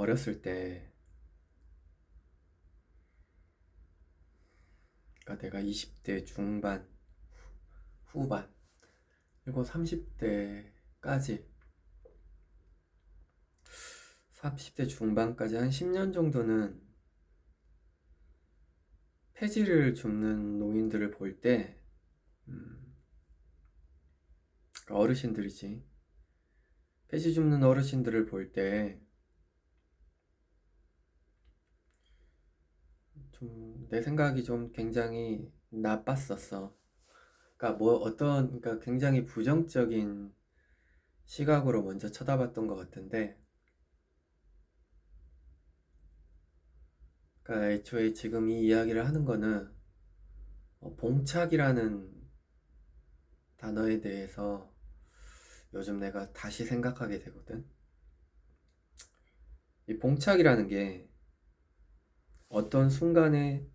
어렸을 때, 그러니까 내가 20대 중반, 후반, 그리고 30대까지, 30대 중반까지 한 10년 정도는 폐지를 줍는 노인들을 볼 때, 그러니까 어르신들이지. 폐지 줍는 어르신들을 볼 때, 좀, 내 생각이 좀 굉장히 나빴었어. 그러니까 그러니까 굉장히 부정적인 시각으로 먼저 쳐다봤던 것 같은데, 그러니까 애초에 지금 이 이야기를 하는 거는 봉착이라는 단어에 대해서 요즘 내가 다시 생각하게 되거든. 이 봉착이라는 게 어떤 순간에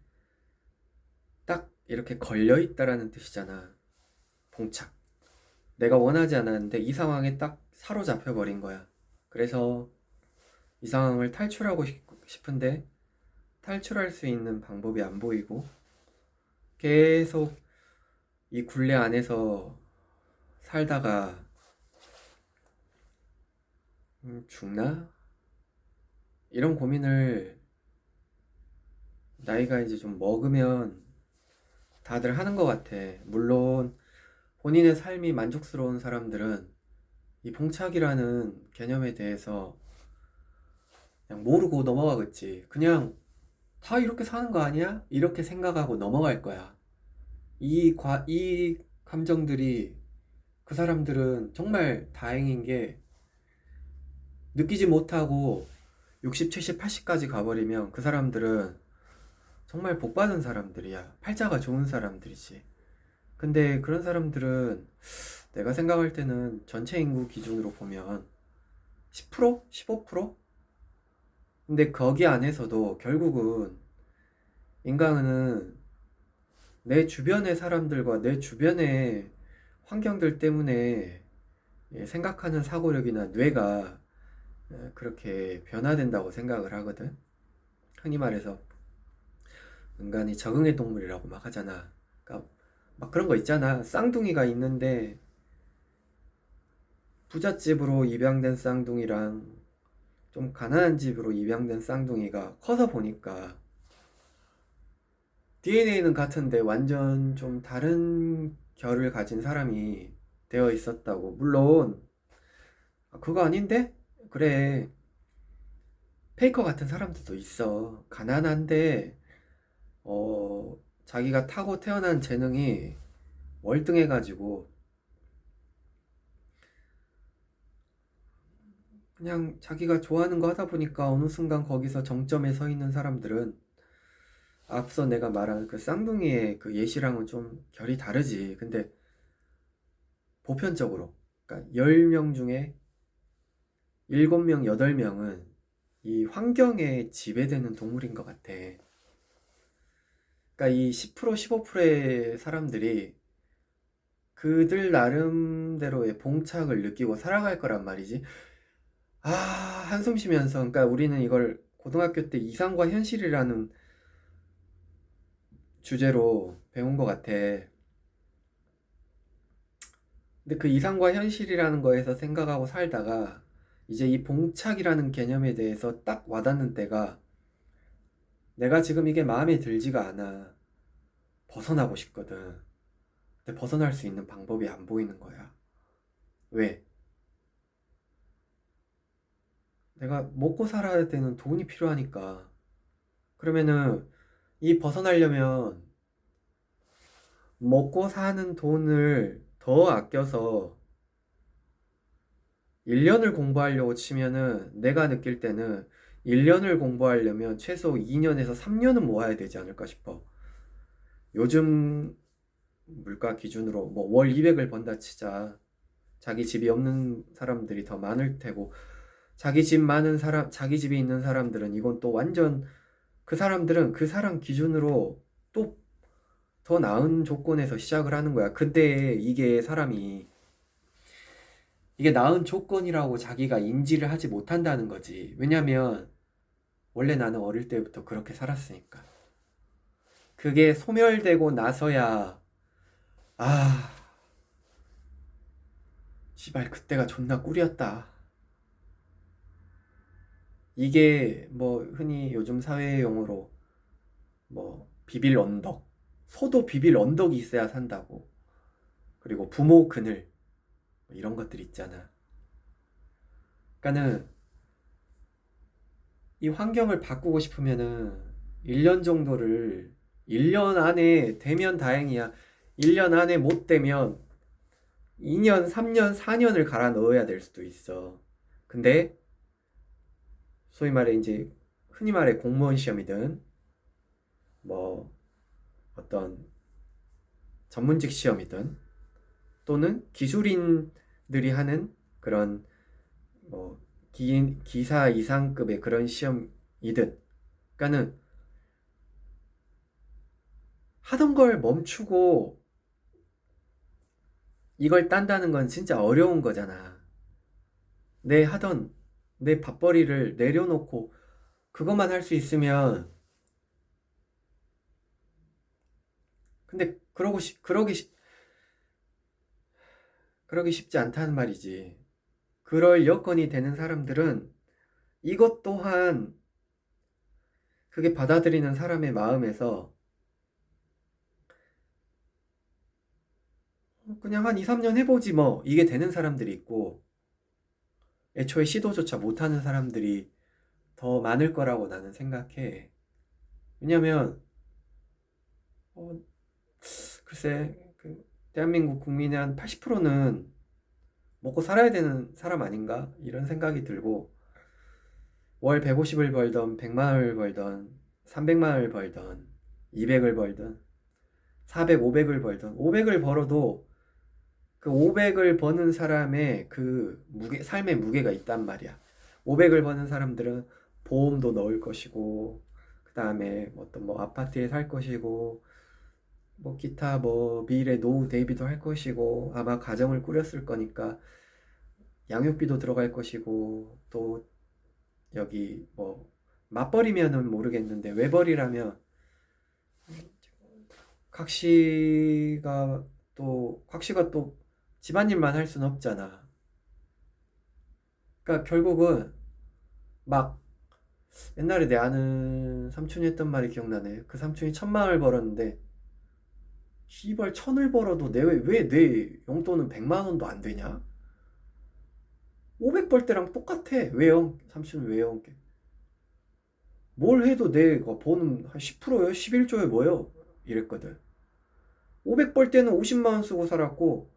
딱 이렇게 걸려 있다라는 뜻이잖아. 봉착. 내가 원하지 않았는데 이 상황에 딱 사로잡혀 버린 거야. 그래서 이 상황을 탈출하고 싶은데 탈출할 수 있는 방법이 안 보이고 계속 이 굴레 안에서 살다가 죽나? 이런 고민을 나이가 이제 좀 먹으면 다들 하는 것 같아. 물론 본인의 삶이 만족스러운 사람들은 이 봉착이라는 개념에 대해서 그냥 모르고 넘어가겠지. 그냥 다 이렇게 사는 거 아니야? 이렇게 생각하고 넘어갈 거야. 이 감정들이 그 사람들은 정말 다행인 게 느끼지 못하고 60, 70, 80까지 가버리면 그 사람들은 정말 복 받은 사람들이야. 팔자가 좋은 사람들이지. 근데 그런 사람들은 내가 생각할 때는 전체 인구 기준으로 보면 10%? 15%? 근데 거기 안에서도 결국은 인간은 내 주변의 사람들과 내 주변의 환경들 때문에 생각하는 사고력이나 뇌가 그렇게 변화된다고 생각을 하거든. 흔히 말해서 인간이 적응의 동물이라고 막 하잖아. 그러니까 막 그런 거 있잖아. 쌍둥이가 있는데 부잣집으로 입양된 쌍둥이랑 좀 가난한 집으로 입양된 쌍둥이가 커서 보니까 DNA는 같은데 완전 좀 다른 결을 가진 사람이 되어 있었다고. 물론 그거 아닌데? 그래. 페이커 같은 사람들도 있어. 가난한데 자기가 타고 태어난 재능이 월등해가지고 그냥 자기가 좋아하는 거 하다 보니까 어느 순간 거기서 정점에 서 있는 사람들은 앞서 내가 말한 그 쌍둥이의 그 예시랑은 좀 결이 다르지. 근데 보편적으로 그러니까 10명 중에 7명, 8명은 이 환경에 지배되는 동물인 것 같아. 그러니까 이 10%, 15%의 사람들이 그들 나름대로의 봉착을 느끼고 살아갈 거란 말이지. 한숨 쉬면서, 그러니까 우리는 이걸 고등학교 때 이상과 현실이라는 주제로 배운 것 같아. 근데 그 이상과 현실이라는 거에서 생각하고 살다가 이제 이 봉착이라는 개념에 대해서 딱 와닿는 때가 내가 지금 이게 마음에 들지가 않아. 벗어나고 싶거든. 근데 벗어날 수 있는 방법이 안 보이는 거야. 왜? 내가 먹고 살아야 되는 돈이 필요하니까. 그러면은 이 벗어나려면 먹고 사는 돈을 더 아껴서 1년을 공부하려고 치면은 내가 느낄 때는 1년을 공부하려면 최소 2년에서 3년은 모아야 되지 않을까 싶어. 요즘 물가 기준으로 뭐 월 200을 번다 치자. 자기 집이 없는 사람들이 더 많을 테고 자기 집이 있는 사람들은 이건 또 완전 그 사람들은 그 사람 기준으로 또 더 나은 조건에서 시작을 하는 거야. 근데 이게 나은 조건이라고 자기가 인지를 하지 못한다는 거지. 왜냐면 원래 나는 어릴 때부터 그렇게 살았으니까. 그게 소멸되고 나서야, 아, 씨발, 그때가 존나 꿀이었다. 이게 뭐 흔히 요즘 사회 용어로 뭐 비빌 언덕, 소도 비빌 언덕이 있어야 산다고. 그리고 부모 그늘, 뭐 이런 것들 있잖아. 그러니까는 이 환경을 바꾸고 싶으면은 1년 정도를 1년 안에 되면 다행이야. 1년 안에 못 되면 2년, 3년, 4년을 갈아 넣어야 될 수도 있어. 근데 소위 말해 이제 흔히 말해 공무원 시험이든 뭐 어떤 전문직 시험이든 또는 기술인들이 하는 그런 뭐 기사 이상급의 그런 시험이든 그러니까는 하던 걸 멈추고 이걸 딴다는 건 진짜 어려운 거잖아. 내 하던 내 밥벌이를 내려놓고 그것만 할 수 있으면 근데 그러기 쉽지 않다는 말이지. 그럴 여건이 되는 사람들은 이것 또한 그게 받아들이는 사람의 마음에서 그냥 한 2, 3년 해보지 뭐 이게 되는 사람들이 있고 애초에 시도조차 못하는 사람들이 더 많을 거라고 나는 생각해. 왜냐면 글쎄 대한민국 국민의 한 80%는 먹고 살아야 되는 사람 아닌가 이런 생각이 들고 월 150을 벌던 100만 원을 벌던 300만 원을 벌던 200을 벌던 400, 500을 벌던 500을 벌어도 그 500을 버는 사람의 그 삶의 무게가 있단 말이야. 500을 버는 사람들은 보험도 넣을 것이고, 그 다음에 어떤 뭐 아파트에 살 것이고, 뭐 기타 뭐 미래 노후 대비도 할 것이고, 아마 가정을 꾸렸을 거니까 양육비도 들어갈 것이고, 또 여기 뭐 맞벌이면은 모르겠는데 외벌이라면 각시가 또 집안일만 할 수는 없잖아. 그러니까 결국은 막 옛날에 내 아는 삼촌이 했던 말이 기억나네. 그 삼촌이 1,000만 원을 벌었는데 시발 1,000을 벌어도 왜 내 용돈은 100만 원도 안 되냐? 500 벌 때랑 똑같아. 왜요? 삼촌은 왜요? 뭘 해도 내가 버는 한 10%요? 11조에 뭐요? 이랬거든. 500 벌 때는 50만 원 쓰고 살았고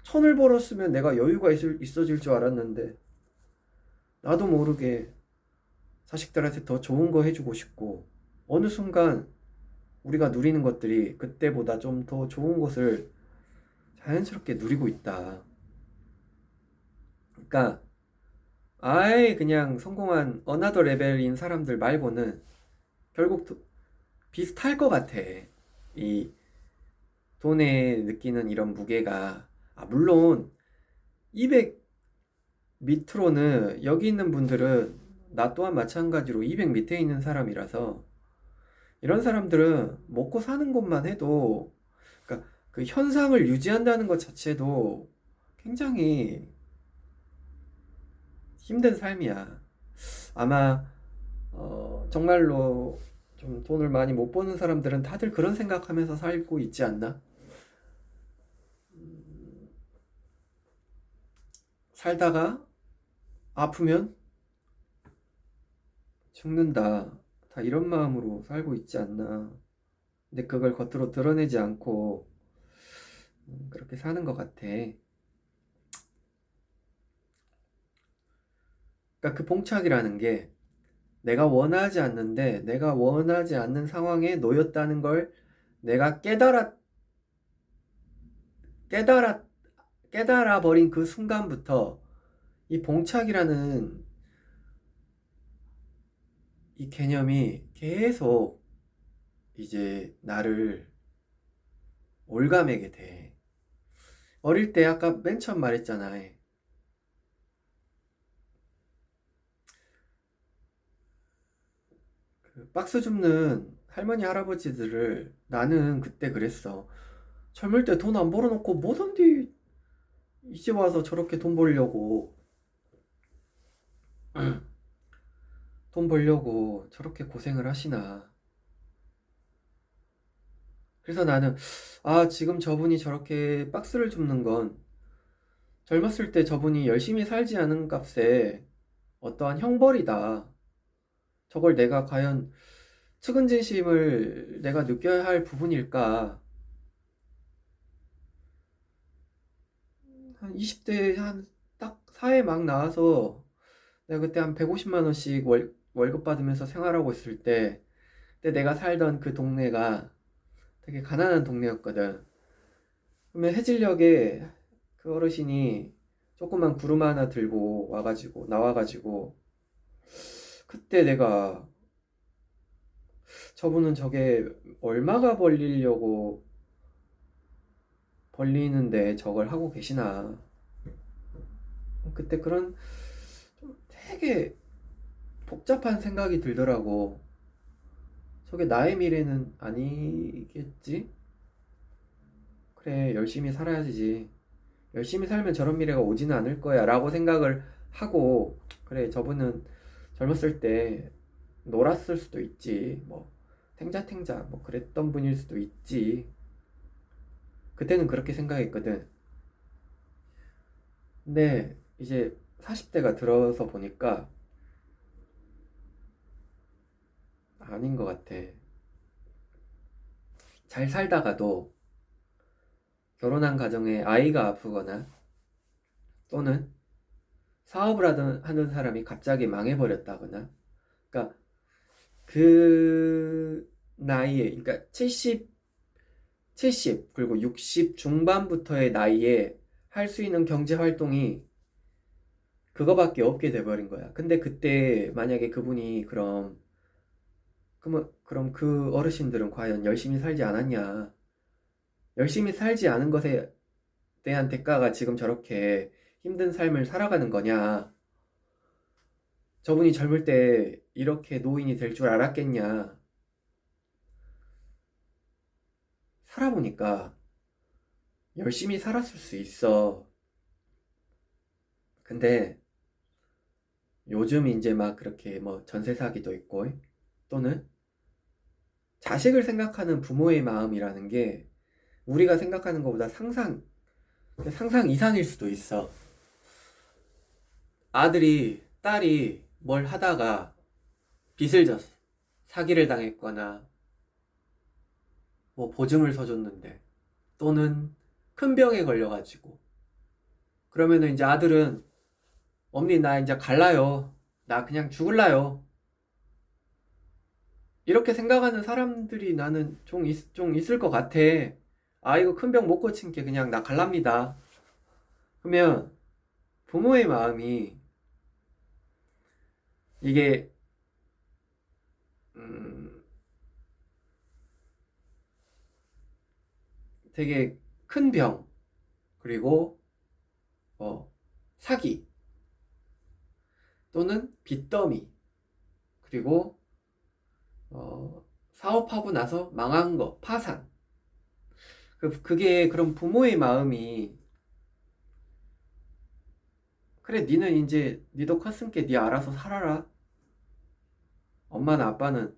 1,000을 벌었으면 내가 여유가 있어질 줄 알았는데 나도 모르게 자식들한테 더 좋은 거 해주고 싶고 어느 순간 우리가 누리는 것들이 그때보다 좀 더 좋은 것을 자연스럽게 누리고 있다. 그러니까 아예 그냥 성공한 어나더 레벨인 사람들 말고는 결국 비슷할 것 같아. 이 돈에 느끼는 이런 무게가 물론 200 밑으로는 여기 있는 분들은 나 또한 마찬가지로 200 밑에 있는 사람이라서 이런 사람들은 먹고 사는 것만 해도 그러니까 그 현상을 유지한다는 것 자체도 굉장히 힘든 삶이야. 아마 정말로 좀 돈을 많이 못 버는 사람들은 다들 그런 생각하면서 살고 있지 않나? 살다가 아프면 죽는다. 다 이런 마음으로 살고 있지 않나? 근데 그걸 겉으로 드러내지 않고 그렇게 사는 것 같아. 그러니까 그 봉착이라는 게 내가 원하지 않는데 내가 원하지 않는 상황에 놓였다는 걸 내가 깨달아 깨달아 버린 그 순간부터 이 봉착이라는 이 개념이 계속 이제 나를 올가매게 돼. 어릴 때 아까 맨 처음 말했잖아. 박스 줍는 할머니 할아버지들을 나는 그때 그랬어. 젊을 때 돈 안 벌어놓고 뭐던디 이제 와서 저렇게 돈 벌려고 저렇게 고생을 하시나. 그래서 나는 지금 저분이 저렇게 박스를 줍는 건 젊었을 때 저분이 열심히 살지 않은 값에 어떠한 형벌이다. 저걸 내가 과연 측은진심을 내가 느껴야 할 부분일까? 한 20대 한 딱 사회 막 나와서 내가 그때 한 150만 원씩 월급 받으면서 생활하고 있을 때 그때 내가 살던 그 동네가 되게 가난한 동네였거든. 그러면 해질녘에 그 어르신이 조그만 구름 하나 들고 나와가지고 그때 내가 저분은 저게 얼마가 벌리는데 저걸 하고 계시나. 그때 그런 좀 되게 복잡한 생각이 들더라고. 저게 나의 미래는 아니겠지? 그래, 열심히 살아야지. 열심히 살면 저런 미래가 오지는 않을 거야 라고 생각을 하고, 그래, 저분은 젊었을 때 놀았을 수도 있지. 뭐 탱자탱자 뭐 그랬던 분일 수도 있지. 그때는 그렇게 생각했거든. 근데 이제 40대가 들어서 보니까 아닌 것 같아. 잘 살다가도 결혼한 가정에 아이가 아프거나 또는 사업을 하는 사람이 갑자기 망해버렸다거나, 그러니까 그 나이에, 그러니까 70 그리고 60 중반부터의 나이에 할 수 있는 경제 활동이 그거밖에 없게 돼버린 거야. 근데 그때 만약에 그분이 그럼 그 어르신들은 과연 열심히 살지 않았냐? 열심히 살지 않은 것에 대한 대가가 지금 저렇게 힘든 삶을 살아가는 거냐? 저분이 젊을 때 이렇게 노인이 될 줄 알았겠냐? 살아보니까 열심히 살았을 수 있어. 근데 요즘 이제 막 그렇게 뭐 전세 사기도 있고, 또는 자식을 생각하는 부모의 마음이라는 게 우리가 생각하는 것보다 상상 이상일 수도 있어. 딸이 뭘 하다가 빚을 졌어. 사기를 당했거나, 뭐 보증을 서줬는데, 또는 큰 병에 걸려가지고. 그러면은 이제 아들은, 엄니 나 이제 갈라요. 나 그냥 죽을라요. 이렇게 생각하는 사람들이 나는 좀 있을 것 같아. 이거 큰 병 못 고친 게 그냥 나 갈랍니다. 그러면 부모의 마음이 이게 음, 되게 큰 병, 그리고 사기, 또는 빚더미, 그리고 사업하고 나서 망한 거, 파산. 그게 그런 부모의 마음이, 그래 니는 이제 니도 컸으니까 니 알아서 살아라. 엄마나 아빠는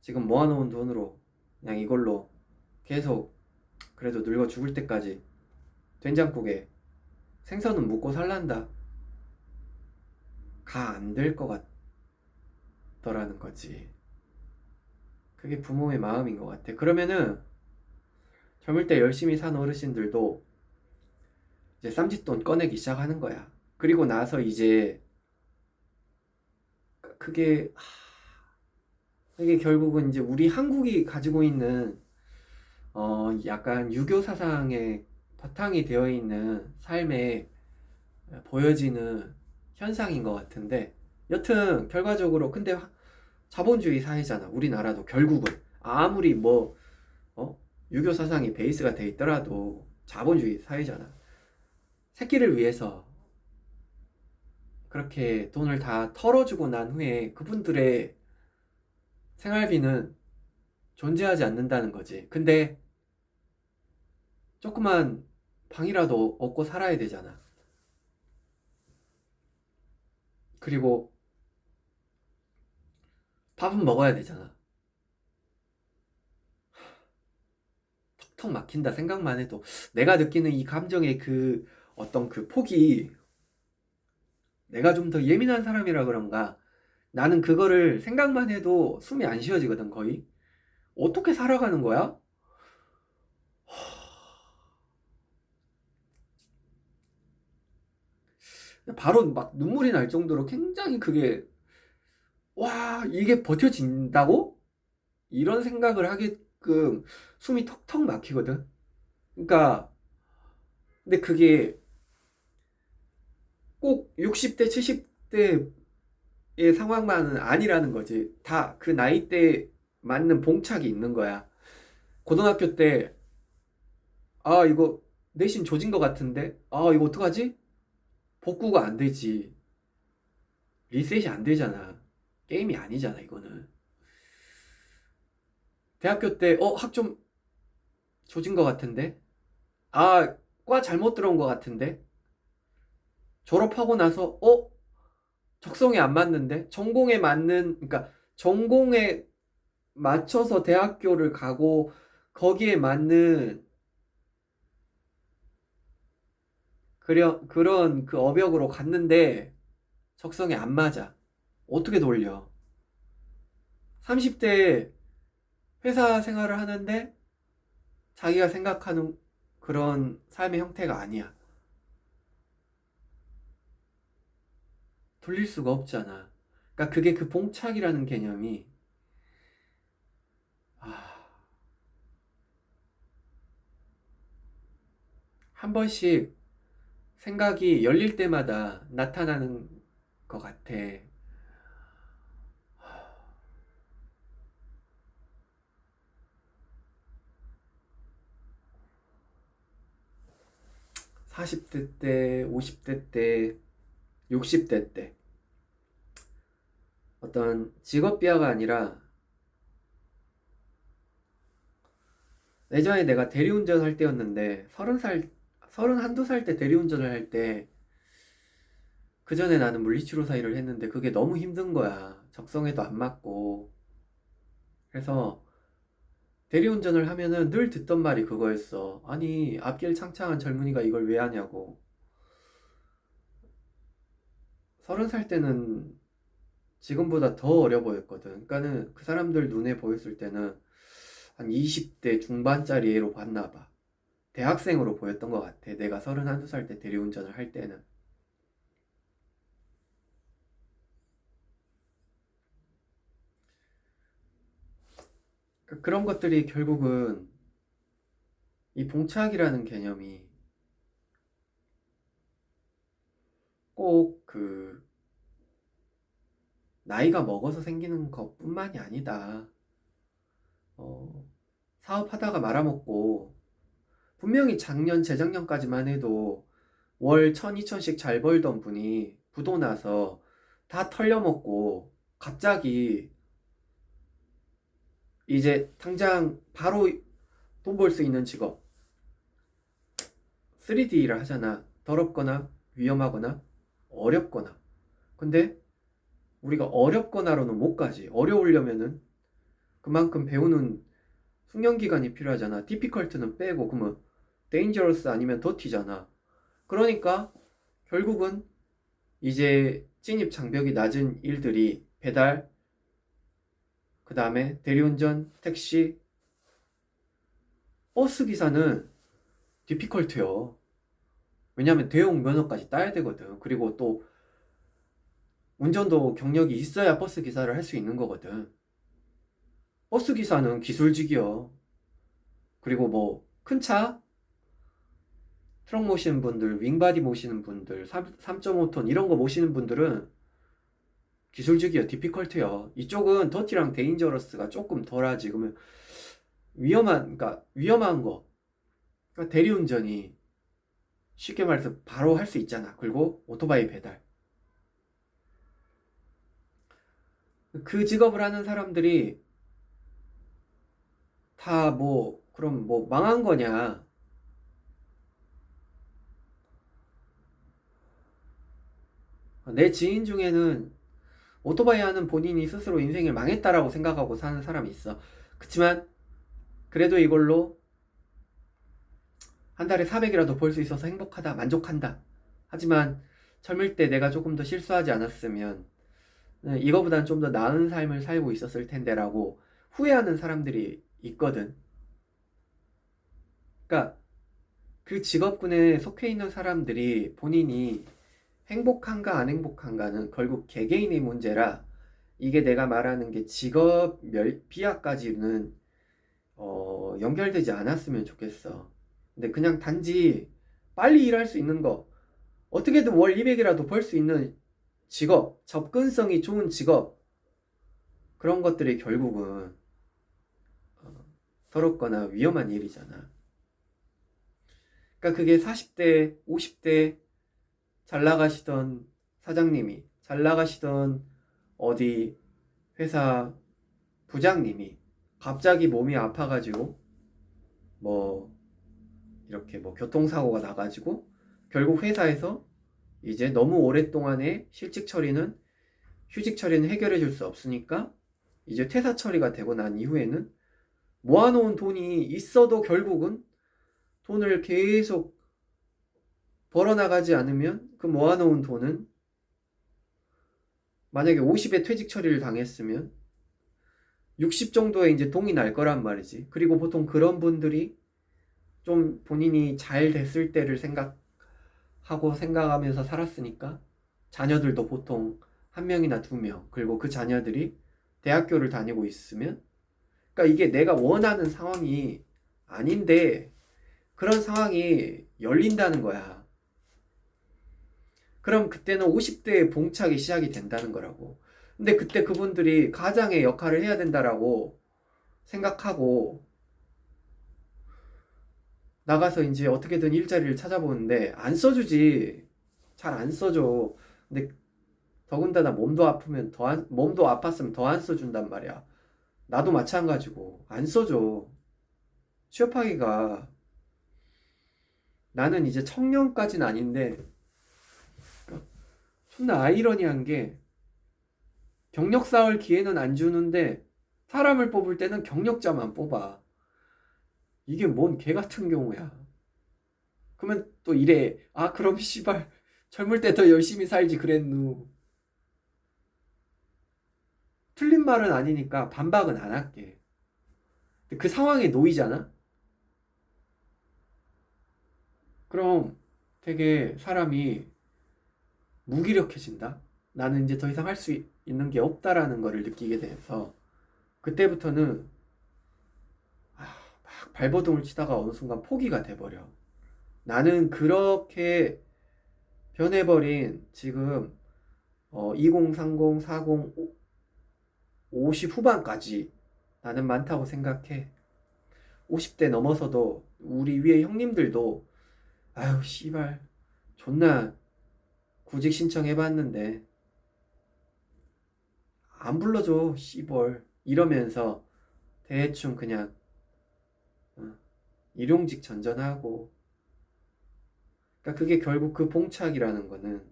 지금 모아놓은 돈으로 그냥 이걸로 계속 그래도 늙어 죽을 때까지 된장국에 생선은 묻고 살란다. 가 안 될 것 같더라는 거지. 그게 부모의 마음인 것 같아. 그러면은 젊을 때 열심히 산 어르신들도 이제 쌈짓돈 꺼내기 시작하는 거야. 그리고 나서 이제 그게 이게 결국은 이제 우리 한국이 가지고 있는 약간 유교 사상에 바탕이 되어 있는 삶에 보여지는 현상인 것 같은데, 여튼 결과적으로 근데 자본주의 사회잖아. 우리나라도 결국은 아무리 뭐 유교 사상이 베이스가 돼 있더라도 자본주의 사회잖아. 새끼를 위해서 그렇게 돈을 다 털어주고 난 후에 그분들의 생활비는 존재하지 않는다는 거지. 근데 조그만 방이라도 얻고 살아야 되잖아. 그리고 밥은 먹어야 되잖아. 턱 막힌다 생각만 해도 내가 느끼는 이 감정의 그 어떤 그 폭이, 내가 좀 더 예민한 사람이라 그런가 나는 그거를 생각만 해도 숨이 안 쉬어지거든. 거의 어떻게 살아가는 거야? 바로 막 눈물이 날 정도로 굉장히 그게, 와 이게 버텨진다고? 이런 생각을 하게끔 숨이 턱턱 막히거든. 그러니까 근데 그게 꼭 60대 70대의 상황만은 아니라는 거지. 다 그 나이대에 맞는 봉착이 있는 거야. 고등학교 때 아 이거 내신 조진 것 같은데 아 이거 어떡하지? 복구가 안 되지. 리셋이 안 되잖아. 게임이 아니잖아 이거는. 대학교 때 학점 조진 것 같은데 아 과 잘못 들어온 것 같은데 졸업하고 나서 적성에 안 맞는데 전공에 맞는, 그러니까 전공에 맞춰서 대학교를 가고 거기에 맞는 그런 그 업역으로 갔는데 적성에 안 맞아. 어떻게 돌려? 30대 회사 생활을 하는데 자기가 생각하는 그런 삶의 형태가 아니야. 돌릴 수가 없잖아. 그러니까 그게 그 봉착이라는 개념이, 아, 한 번씩 생각이 열릴 때마다 나타나는 것 같아. 40대 때, 50대 때, 60대 때 어떤 직업 비하가 아니라, 예전에 내가 대리운전 할 때였는데 30살, 31~2살 때 대리운전을 할 때, 그 전에 나는 물리치료사 일을 했는데 그게 너무 힘든 거야. 적성에도 안 맞고. 그래서 대리운전을 하면은 늘 듣던 말이 그거였어. 아니, 앞길 창창한 젊은이가 이걸 왜 하냐고. 30살 때는 지금보다 더 어려 보였거든. 그러니까는 그 사람들 눈에 보였을 때는 한 20대 중반짜리 애로 봤나 봐. 대학생으로 보였던 것 같아. 내가 31~2살 때 대리운전을 할 때는. 그러니까 그런 것들이 결국은 이 봉착이라는 개념이 꼭 그 나이가 먹어서 생기는 것뿐만이 아니다. 어, 사업하다가 말아먹고, 분명히 작년, 재작년까지만 해도 월 1000, 2000씩 잘 벌던 분이 부도 나서 다 털려먹고 갑자기 이제 당장 바로 돈 벌 수 있는 직업 3D를 하잖아. 더럽거나 위험하거나 어렵거나. 근데 우리가 어렵거나로는 못 가지. 어려우려면은 그만큼 배우는 숙련기간이 필요하잖아. 디피컬트는 빼고 그러면 데인저러스 아니면 더티잖아. 그러니까 결국은 이제 진입 장벽이 낮은 일들이 배달, 그 다음에 대리운전, 택시, 버스 기사는 디피컬트요. 왜냐면 대용 면허까지 따야 되거든. 그리고 또 운전도 경력이 있어야 버스 기사를 할 수 있는 거거든. 버스 기사는 기술직이요. 그리고 뭐 큰 차, 트럭 모시는 분들, 윙바디 모시는 분들, 3.5톤 이런 거 모시는 분들은 기술직이요. 디피컬트요. 이쪽은 더티랑 데인저러스가 조금 덜하지. 그러면 그러니까 위험한 거. 그러니까 대리운전이 쉽게 말해서 바로 할 수 있잖아. 그리고 오토바이 배달. 그 직업을 하는 사람들이 다 그럼 망한 거냐? 내 지인 중에는 오토바이 하는 본인이 스스로 인생을 망했다라고 생각하고 사는 사람이 있어. 그치만 그래도 이걸로 한 달에 400이라도 벌 수 있어서 행복하다, 만족한다. 하지만 젊을 때 내가 조금 더 실수하지 않았으면 이거보단 좀 더 나은 삶을 살고 있었을 텐데라고 후회하는 사람들이 있거든. 그러니까 그 직업군에 속해 있는 사람들이 본인이 행복한가 안 행복한가는 결국 개개인의 문제라, 이게 내가 말하는 게 직업 비하까지는 연결되지 않았으면 좋겠어. 근데 그냥 단지 빨리 일할 수 있는 거, 어떻게든 월 200이라도 벌 수 있는 직업, 접근성이 좋은 직업, 그런 것들이 결국은 더럽거나 위험한 일이잖아. 그러니까 그게 40대, 50대 잘 나가시던 사장님이, 잘 나가시던 어디 회사 부장님이 갑자기 몸이 아파가지고 이렇게 교통사고가 나가지고 결국 회사에서 이제 너무 오랫동안의 휴직 처리는 해결해 줄 수 없으니까 이제 퇴사 처리가 되고 난 이후에는 모아놓은 돈이 있어도 결국은 돈을 계속 벌어나가지 않으면 그 모아놓은 돈은, 만약에 50에 퇴직 처리를 당했으면 60 정도에 이제 동이 날 거란 말이지. 그리고 보통 그런 분들이 좀 본인이 잘 됐을 때를 생각하면서 살았으니까 자녀들도 보통 한 명이나 두 명, 그리고 그 자녀들이 대학교를 다니고 있으면, 그러니까 이게 내가 원하는 상황이 아닌데 그런 상황이 열린다는 거야. 그럼 그때는 50대의 봉착이 시작이 된다는 거라고. 근데 그때 그분들이 가장의 역할을 해야 된다라고 생각하고 나가서 이제 어떻게든 일자리를 찾아보는데 안 써주지. 잘 안 써줘. 근데 더군다나 몸도 아팠으면 더 안 써준단 말이야. 나도 마찬가지고 안 써줘. 취업하기가, 나는 이제 청년까지는 아닌데 존나 아이러니한 게, 경력 쌓을 기회는 안 주는데 사람을 뽑을 때는 경력자만 뽑아. 이게 뭔 개 같은 경우야. 그러면 또 이래. 아, 그럼 씨발 젊을 때 더 열심히 살지 그랬누. 틀린 말은 아니니까 반박은 안 할게. 근데 그 상황에 놓이잖아? 그럼 되게 사람이 무기력해진다? 나는 이제 더 이상 할 수 있는 게 없다라는 거를 느끼게 돼서 그때부터는 막 발버둥을 치다가 어느 순간 포기가 돼버려. 나는 그렇게 변해버린 지금 20, 30, 40, 50 후반까지 나는 많다고 생각해. 50대 넘어서도 우리 위에 형님들도 아유 씨발 존나 구직 신청해봤는데 안 불러줘 씨벌 이러면서 대충 그냥 일용직 전전하고, 그러니까 그게 결국 그 봉착이라는 거는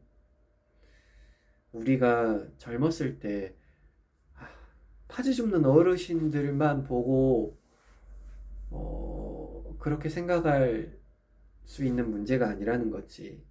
우리가 젊었을 때 파지 줍는 어르신들만 보고 그렇게 생각할 수 있는 문제가 아니라는 거지.